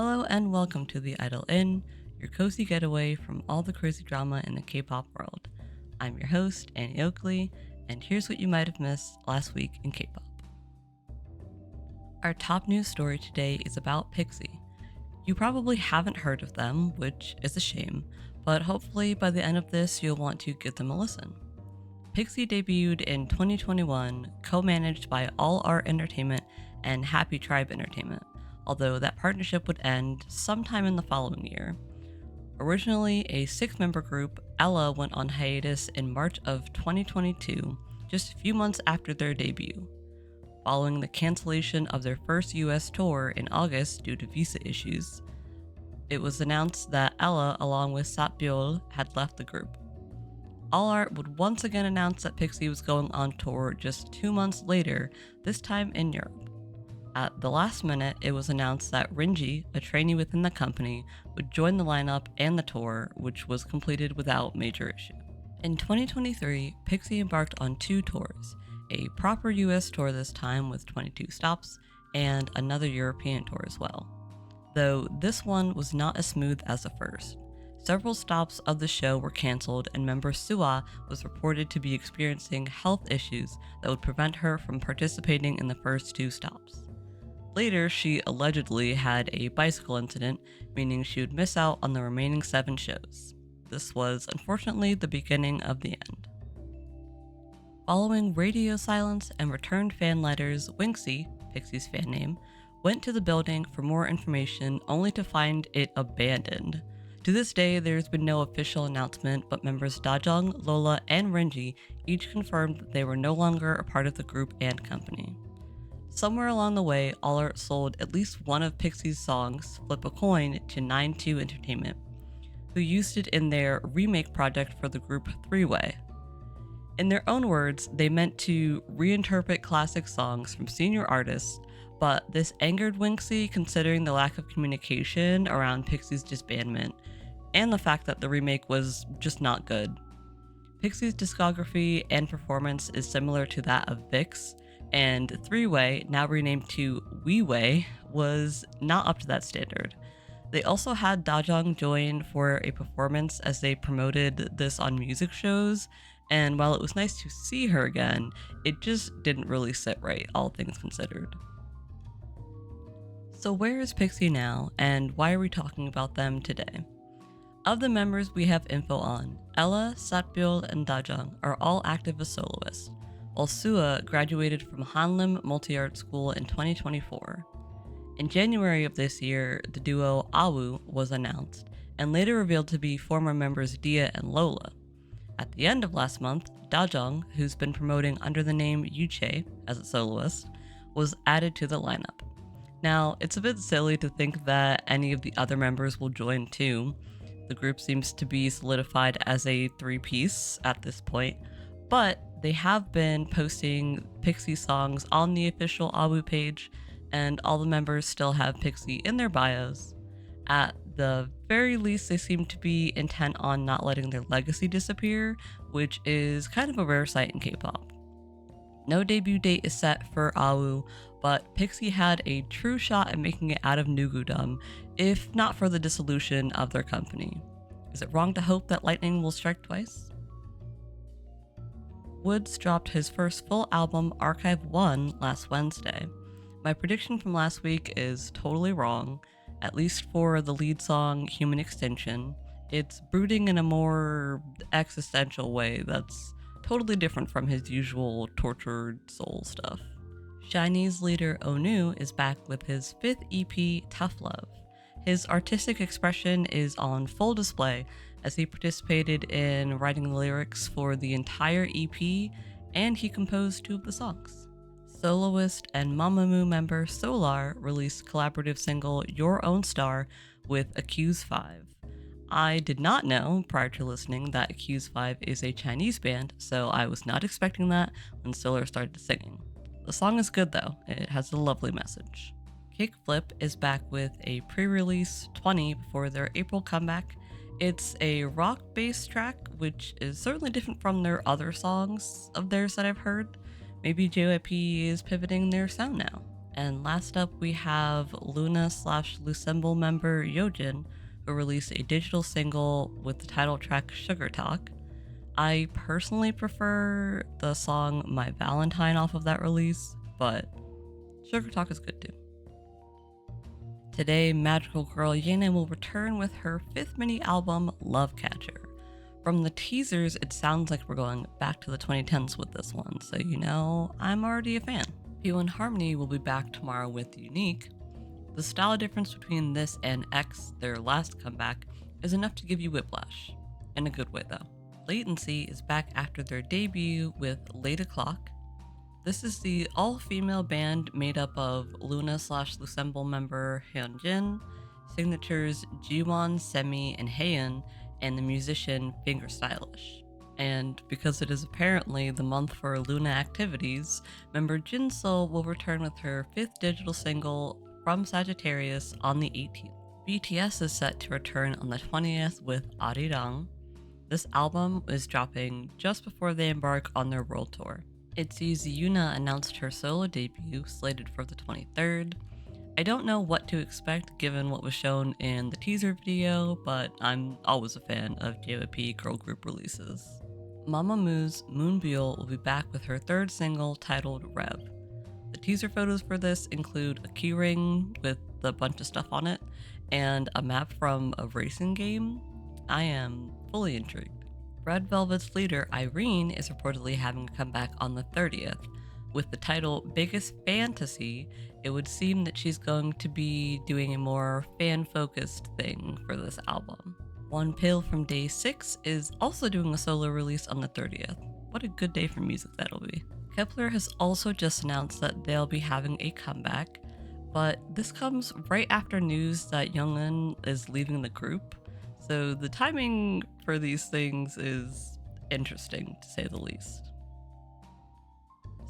Hello and welcome to the Idol Inn, your cozy getaway from all the crazy drama in the K-pop world. I'm your host, Annie Oakley, and here's what you might have missed last week in K-pop. Our top news story today is about PIXY. You probably haven't heard of them, which is a shame, but hopefully by the end of this you'll want to give them a listen. PIXY debuted in 2021, co-managed by All Art Entertainment and Happy Tribe Entertainment, although that partnership would end sometime in the following year. Originally a 6-member group, Ella went on hiatus in March of 2022, just a few months after their debut. Following the cancellation of their first US tour in August due to visa issues, it was announced that Ella, along with Satbyul, had left the group. All Art would once again announce that PIXY was going on tour just 2 months later, this time in Europe. At the last minute, it was announced that Rinji, a trainee within the company, would join the lineup and the tour, which was completed without major issue. In 2023, PIXY embarked on 2 tours, a proper US tour this time with 22 stops, and another European tour as well. Though this one was not as smooth as the first. Several stops of the show were cancelled and member Sua was reported to be experiencing health issues that would prevent her from participating in the first 2 stops. Later, she allegedly had a bicycle incident, meaning she would miss out on the remaining 7 shows. This was unfortunately the beginning of the end. Following radio silence and returned fan letters, Winxie, PIXY's fan name, went to the building for more information only to find it abandoned. To this day, there's been no official announcement, but members Dajong, Lola, and Renji each confirmed that they were no longer a part of the group and company. Somewhere along the way, All Art sold at least one of PIXY's songs, Flip a Coin, to 9-2 Entertainment, who used it in their remake project for the group Three-Way. In their own words, they meant to reinterpret classic songs from senior artists, but this angered Winxie considering the lack of communication around PIXY's disbandment, and the fact that the remake was just not good. PIXY's discography and performance is similar to that of VIX, and Three-Way, now renamed to We-Way, was not up to that standard. They also had Dajong join for a performance as they promoted this on music shows, and while it was nice to see her again, it just didn't really sit right, all things considered. So where is PIXY now, and why are we talking about them today? Of the members we have info on, Ella, Satbyul, and Dajong are all active as soloists, while Sua graduated from Hanlim Multi-Art School in 2024. In January of this year, the duo Onew was announced, and later revealed to be former members Dia and Lola. At the end of last month, Dajong, who's been promoting under the name Yuche as a soloist, was added to the lineup. Now, it's a bit silly to think that any of the other members will join too. The group seems to be solidified as a 3-piece at this point, but they have been posting PIXY songs on the official Onew page, and all the members still have PIXY in their bios. At the very least, they seem to be intent on not letting their legacy disappear, which is kind of a rare sight in K-pop. No debut date is set for Onew, but PIXY had a true shot at making it out of Nugudum, if not for the dissolution of their company. Is it wrong to hope that lightning will strike twice? Woods dropped his first full album, Archive 1, last Wednesday. My prediction from last week is totally wrong, at least for the lead song, Human Extinction. It's brooding in a more existential way that's totally different from his usual tortured soul stuff. SHINee's leader Onew is back with his 5th EP, Tough Love. His artistic expression is on full display as he participated in writing the lyrics for the entire EP, and he composed 2 of the songs. Soloist and Mamamoo member Solar released collaborative single Your Own Star with Accuse 5. I did not know prior to listening that Accuse 5 is a Chinese band, so I was not expecting that when Solar started singing. The song is good though, it has a lovely message. Kickflip is back with a pre-release 20 before their April comeback. It's a rock-based track, which is certainly different from their other songs of theirs that I've heard. Maybe JYP is pivoting their sound now. And last up, we have Luna slash Lucemble member Yojin, who released a digital single with the title track Sugar Talk. I personally prefer the song My Valentine off of that release, but Sugar Talk is good too. Today, magical girl Yena will return with her fifth mini album, Love Catcher. From the teasers, it sounds like we're going back to the 2010s with this one, so you know, I'm already a fan. P1 Harmony will be back tomorrow with Unique. The style difference between this and X, their last comeback, is enough to give you whiplash. In a good way though. Latency is back after their debut with Late O'Clock. This is the all-female band made up of Luna slash Lucemble member Hyunjin, signatures Jiwon, Semi, and Haeun, and the musician Finger Stylish. And because it is apparently the month for Luna activities, member Jinsol will return with her fifth digital single, From Sagittarius, on the 18th. BTS is set to return on the 20th with Arirang. This album is dropping just before they embark on their world tour. ITZY's Yuna announced her solo debut, slated for the 23rd. I don't know what to expect given what was shown in the teaser video, but I'm always a fan of JYP girl group releases. Mamamoo's Moonbyul will be back with her third single titled Rev. The teaser photos for this include a keyring with a bunch of stuff on it, and a map from a racing game. I am fully intrigued. Red Velvet's leader, Irene, is reportedly having a comeback on the 30th. With the title Biggest Fantasy, it would seem that she's going to be doing a more fan-focused thing for this album. Wonpil from Day 6 is also doing a solo release on the 30th. What a good day for music that'll be. Kepler has also just announced that they'll be having a comeback, but this comes right after news that Youngun is leaving the group. So the timing for these things is interesting, to say the least.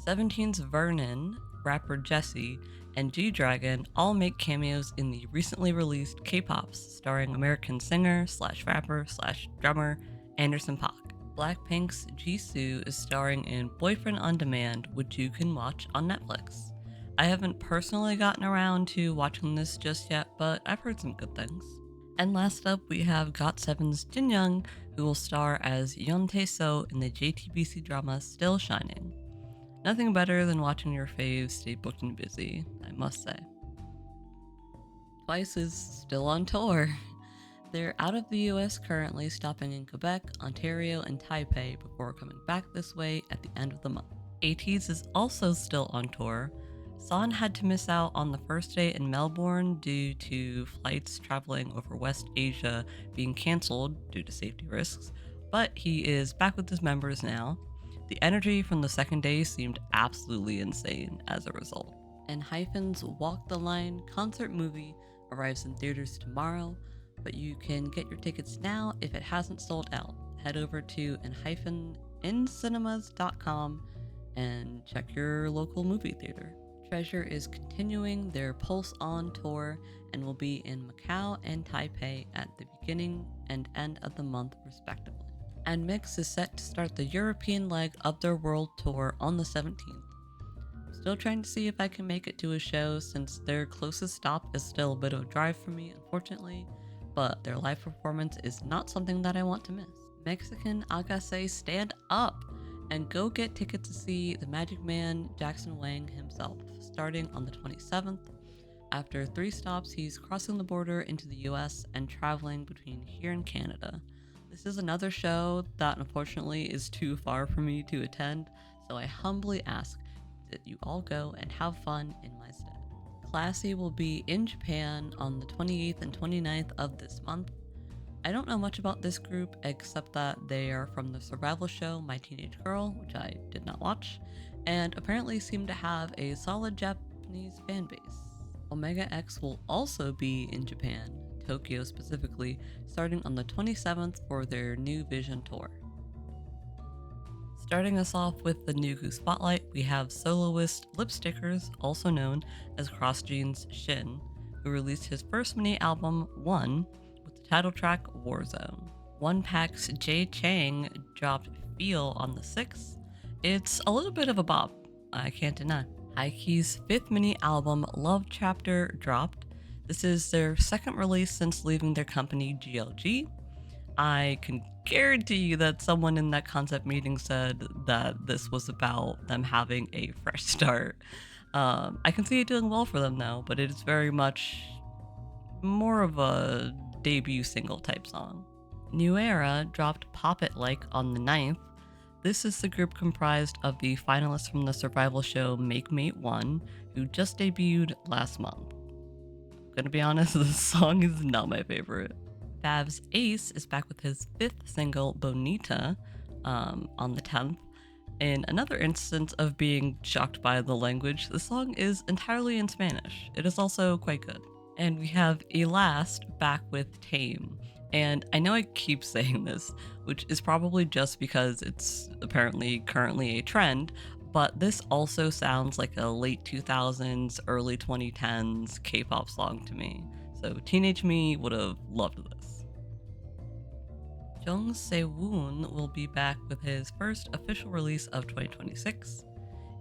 17's Vernon, rapper Jesse, and G-Dragon all make cameos in the recently released Kpops, starring American singer slash rapper slash drummer Anderson .Paak. Blackpink's Jisoo is starring in Boyfriend on Demand, which you can watch on Netflix. I haven't personally gotten around to watching this just yet, but I've heard some good things. And last up, we have GOT7's Jinyoung, who will star as Yeon Tae-so in the JTBC drama Still Shining. Nothing better than watching your faves stay booked and busy, I must say. Twice is still on tour. They're out of the US currently, stopping in Quebec, Ontario, and Taipei before coming back this way at the end of the month. ATEEZ is also still on tour. Son had to miss out on the first day in Melbourne due to flights traveling over West Asia being cancelled due to safety risks, but he is back with his members now. The energy from the second day seemed absolutely insane as a result. And Hyphen's Walk the Line concert movie arrives in theaters tomorrow, but you can get your tickets now if it hasn't sold out. Head over to incinemas.com and check your local movie theater. Treasure is continuing their Pulse On tour and will be in Macau and Taipei at the beginning and end of the month respectively. And Mix is set to start the European leg of their world tour on the 17th. Still trying to see if I can make it to a show since their closest stop is still a bit of a drive for me, unfortunately, but their live performance is not something that I want to miss. Mexican Agase, stand up and go get tickets to see the Magic Man Jackson Wang himself, starting on the 27th. After 3 stops, he's crossing the border into the US and traveling between here and Canada. This is another show that unfortunately is too far for me to attend, so I humbly ask that you all go and have fun in my stead. Classy will be in Japan on the 28th and 29th of this month. I don't know much about this group except that they are from the survival show My Teenage Girl, which I did not watch, and apparently seem to have a solid Japanese fan base. Omega X will also be in Japan, Tokyo specifically, starting on the 27th for their New Vision tour. Starting us off with the Nugu Spotlight, we have soloist Lipstickers, also known as CrossGene's Shin, who released his first mini album, One, with the title track Warzone. One Pack's Jay Chang dropped Feel on the 6th. It's a little bit of a bop, I can't deny. Haikey's fifth mini album, Love Chapter, dropped. This is their second release since leaving their company GLG. I can guarantee you that someone in that concept meeting said that this was about them having a fresh start. I can see it doing well for them now, but it is very much more of a debut single type song. New Era dropped Pop It Like on the 9th. This is the group comprised of the finalists from the survival show Make Mate 1, who just debuted last month. Gonna be honest, this song is not my favorite. Fav's Ace is back with his fifth single, Bonita, on the 10th. In another instance of being shocked by the language, the song is entirely in Spanish. It is also quite good. And we have Elast back with Tame. And I know I keep saying this, which is probably just because it's apparently currently a trend, but this also sounds like a late 2000s, early 2010s K-pop song to me. So teenage me would have loved this. Jung Se-woon will be back with his first official release of 2026.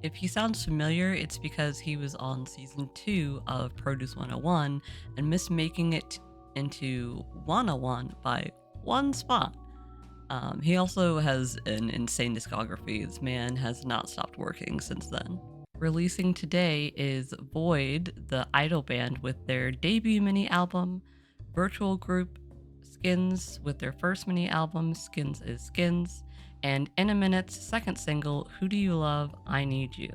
If he sounds familiar, it's because he was on season 2 of Produce 101 and missed making it into 101 by one spot. He also has an insane discography. This man has not stopped working since then. Releasing today is Void, the idol band, with their debut mini album, virtual group Skins with their first mini album, Skins is Skins, and In a Minute's second single, Who Do You Love? I Need You.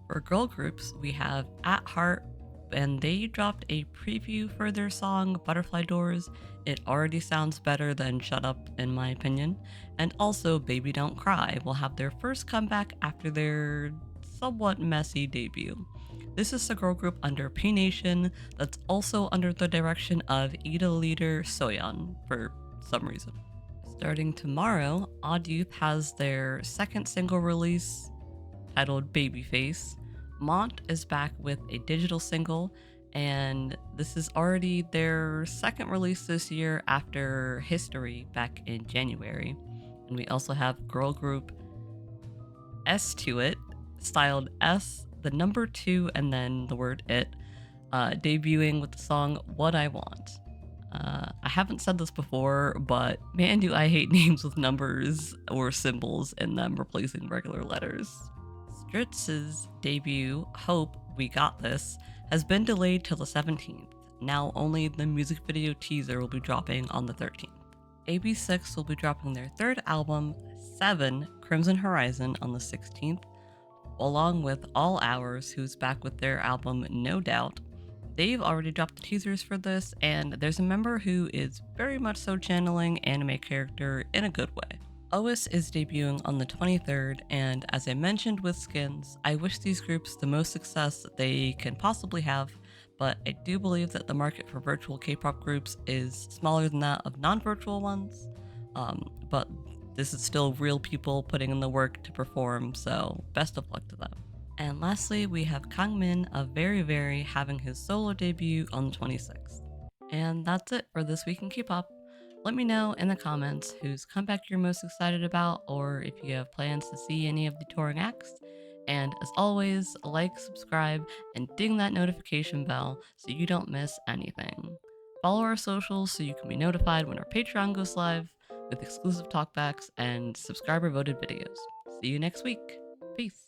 For girl groups, we have At Heart, and they dropped a preview for their song Butterfly Doors. It already sounds better than Shut Up, in my opinion. And also, Baby Don't Cry will have their first comeback after their somewhat messy debut. This is a girl group under P Nation that's also under the direction of Ida leader Soyeon for some reason. Starting tomorrow, Odd Youth has their second single release titled Babyface. Mont is back with a digital single, and this is already their second release this year after History back in January. And we also have girl group S to It, styled S, the number 2, and then the word it, debuting with the song What I Want. I haven't said this before, but man, do I hate names with numbers or symbols in them replacing regular letters. Stritz's debut, Hope, We Got This, has been delayed till the 17th. Now only the music video teaser will be dropping on the 13th. ep.6 will be dropping their third album, 7, Crimson Horizon, on the 16th, along with All Hours, who's back with their album No Doubt. They've already dropped the teasers for this, and there's a member who is very much so channeling anime character in a good way. OS is debuting on the 23rd, and as I mentioned with Skins, I wish these groups the most success that they can possibly have, but I do believe that the market for virtual K-pop groups is smaller than that of non-virtual ones, but this is still real people putting in the work to perform, so best of luck to them. And lastly, we have Kangmin of Very Very having his solo debut on the 26th. And that's it for this week in Kpop. Let me know in the comments whose comeback you're most excited about, or if you have plans to see any of the touring acts. And as always, like, subscribe, and ding that notification bell so you don't miss anything. Follow our socials so you can be notified when our Patreon goes live with exclusive talkbacks and subscriber voted videos. See you next week. Peace.